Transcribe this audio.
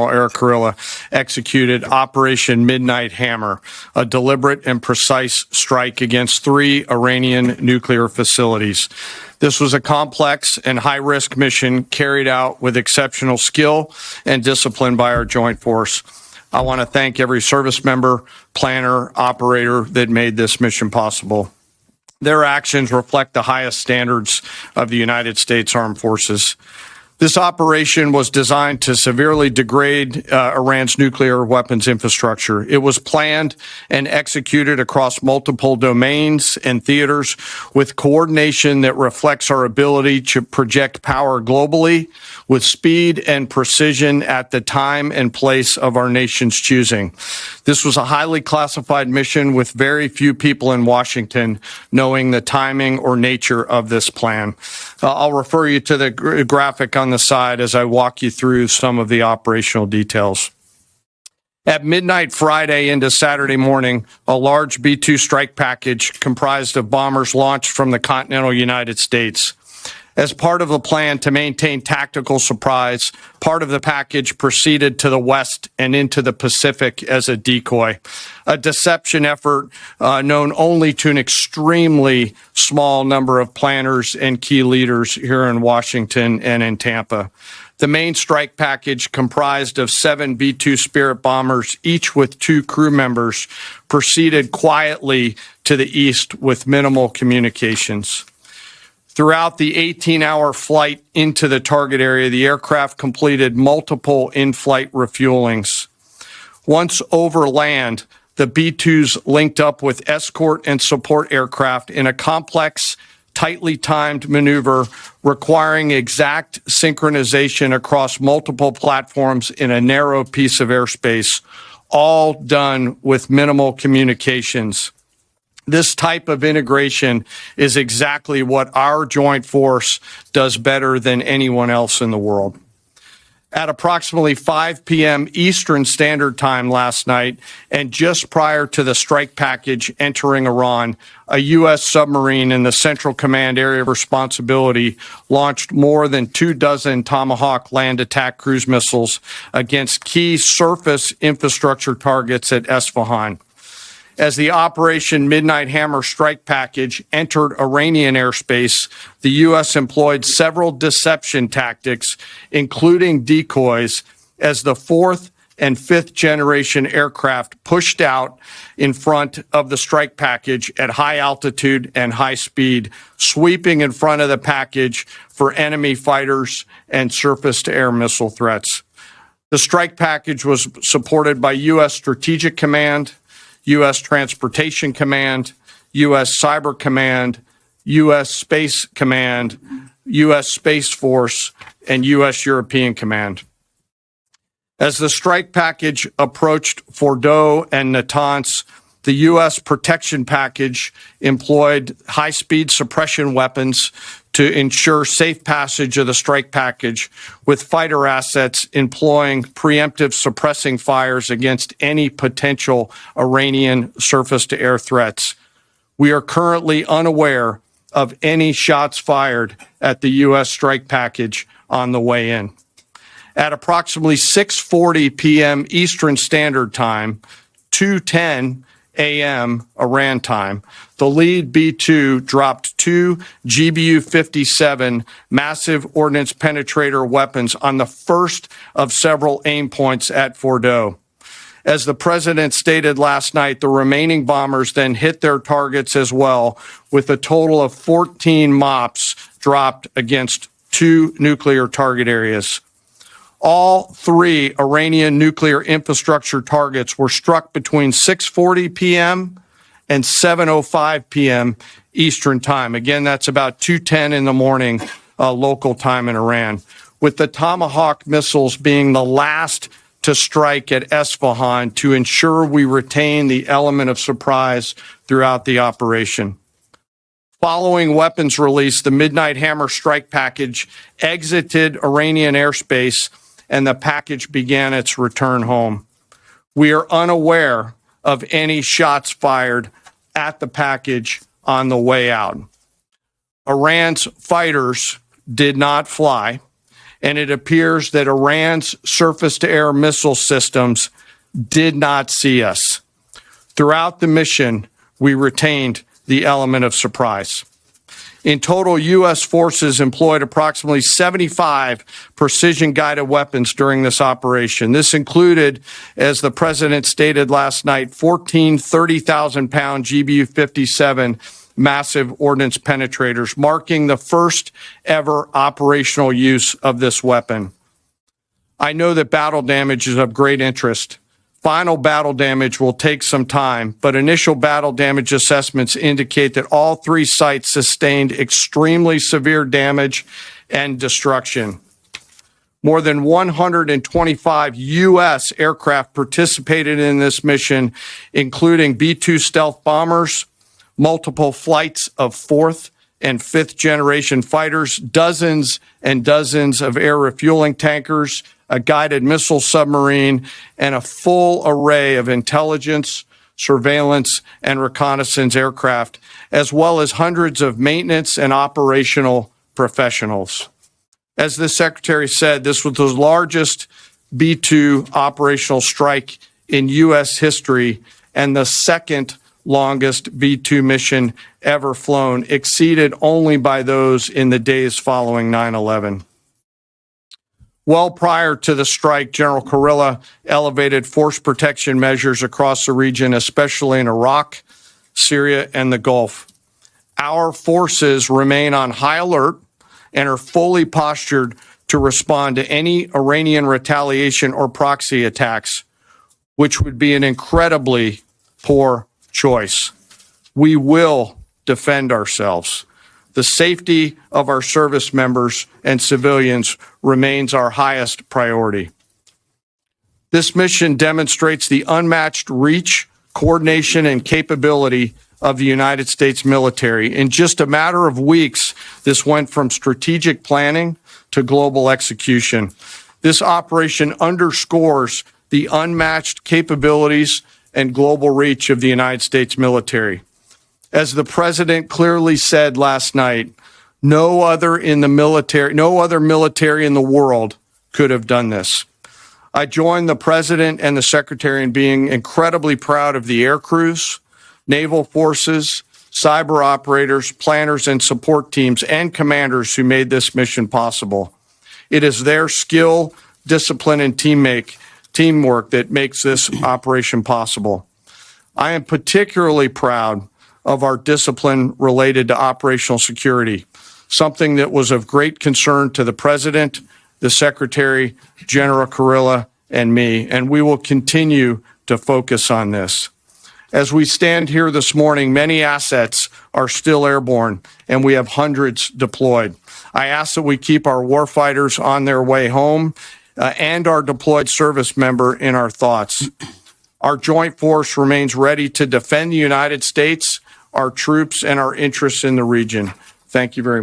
Air Guerrilla executed Operation Midnight Hammer, a deliberate and precise strike against 3 Iranian nuclear facilities. This was a complex and high-risk mission carried out with exceptional skill and discipline by our joint force. I want to thank every service member, planner, operator that made this mission possible. Their actions reflect the highest standards of the United States Armed Forces. This operation was designed to severely degrade Iran's nuclear weapons infrastructure. It was planned and executed across multiple domains and theaters with coordination that reflects our ability to project power globally with speed and precision at the time and place of our nation's choosing. This was a highly classified mission with very few people in Washington knowing the timing or nature of this plan. I'll refer you to the graphic on the side as I walk you through some of the operational details. At midnight Friday into Saturday morning, a large B-2 strike package comprised of bombers launched from the continental United States. As part of the plan to maintain tactical surprise, part of the package proceeded to the west and into the Pacific as a decoy, a deception effort known only to an extremely small number of planners and key leaders here in Washington and in Tampa. The main strike package, comprised of 7 B-2 Spirit bombers, each with 2 crew members, proceeded quietly to the east with minimal communications. Throughout the 18-hour flight into the target area, the aircraft completed multiple in-flight refuelings. Once over land, the B-2s linked up with escort and support aircraft in a complex, tightly timed maneuver requiring exact synchronization across multiple platforms in a narrow piece of airspace, all done with minimal communications. This type of integration is exactly what our joint force does better than anyone else in the world. At approximately 5 p.m. Eastern Standard Time last night, and just prior to the strike package entering Iran, a U.S. submarine in the Central Command Area of Responsibility launched more than 24 Tomahawk land attack cruise missiles against key surface infrastructure targets at Esfahan. As the Operation Midnight Hammer strike package entered Iranian airspace, the U.S. employed several deception tactics, including decoys, as the 4th and 5th generation aircraft pushed out in front of the strike package at high altitude and high speed, sweeping in front of the package for enemy fighters and surface-to-air missile threats. The strike package was supported by U.S. Strategic Command, U.S. Transportation Command, U.S. Cyber Command, U.S. Space Command, U.S. Space Force, and U.S. European Command. As the strike package approached Fordo and Natanz, the U.S. protection package employed high-speed suppression weapons to ensure safe passage of the strike package, with fighter assets employing preemptive suppressing fires against any potential Iranian surface-to-air threats. We are currently unaware of any shots fired at the U.S. strike package on the way in. At approximately 6:40 p.m. Eastern Standard Time, 2:10 a.m. Iran time, the lead B-2 dropped 2 GBU-57 massive ordnance penetrator weapons on the first of several aim points at Fordo. As the president stated last night, the remaining bombers then hit their targets as well, with a total of 14 MOPs dropped against 2 nuclear target areas. All 3 Iranian nuclear infrastructure targets were struck between 6:40 p.m. and 7:05 p.m. Eastern Time. Again, that's about 2:10 in the morning local time in Iran, with the Tomahawk missiles being the last to strike at Esfahan to ensure we retain the element of surprise throughout the operation. Following weapons release, the Midnight Hammer strike package exited Iranian airspace and the package began its return home. We are unaware of any shots fired at the package on the way out. Iran's fighters did not fly, and it appears that Iran's surface-to-air missile systems did not see us. Throughout the mission, we retained the element of surprise. In total, U.S. forces employed approximately 75 precision-guided weapons during this operation. This included, as the President stated last night, 14 30,000-pound GBU-57 massive ordnance penetrators, marking the first ever operational use of this weapon. I know that battle damage is of great interest. Final battle damage will take some time, but initial battle damage assessments indicate that all three sites sustained extremely severe damage and destruction. More than 125 U.S. aircraft participated in this mission, including B-2 stealth bombers, multiple flights of fourth and fifth generation fighters, dozens and dozens of air refueling tankers, a guided missile submarine, and a full array of intelligence, surveillance, and reconnaissance aircraft, as well as hundreds of maintenance and operational professionals. As the Secretary said, this was the largest B-2 operational strike in U.S. history and the second longest B-2 mission ever flown, exceeded only by those in the days following 9/11. Well prior to the strike, General Kurilla elevated force protection measures across the region, especially in Iraq, Syria, and the Gulf. Our forces remain on high alert and are fully postured to respond to any Iranian retaliation or proxy attacks, which would be an incredibly poor choice. We will defend ourselves. The safety of our service members and civilians remains our highest priority. This mission demonstrates the unmatched reach, coordination, and capability of the United States military. In just a matter of weeks, this went from strategic planning to global execution. This operation underscores the unmatched capabilities and global reach of the United States military. As the President clearly said last night, no other military in the world could have done this. I join the President and the Secretary in being incredibly proud of the air crews, naval forces, cyber operators, planners, and support teams, and commanders who made this mission possible. It is their skill, discipline, and teamwork that makes this operation possible. I am particularly proud of our discipline related to operational security, something that was of great concern to the President, the Secretary, General Kurilla, and me, and we will continue to focus on this. As we stand here this morning, many assets are still airborne, and we have hundreds deployed. I ask that we keep our warfighters on their way home and our deployed service member in our thoughts. Our joint force remains ready to defend the United States, our troops, and our interests in the region. Thank you very much.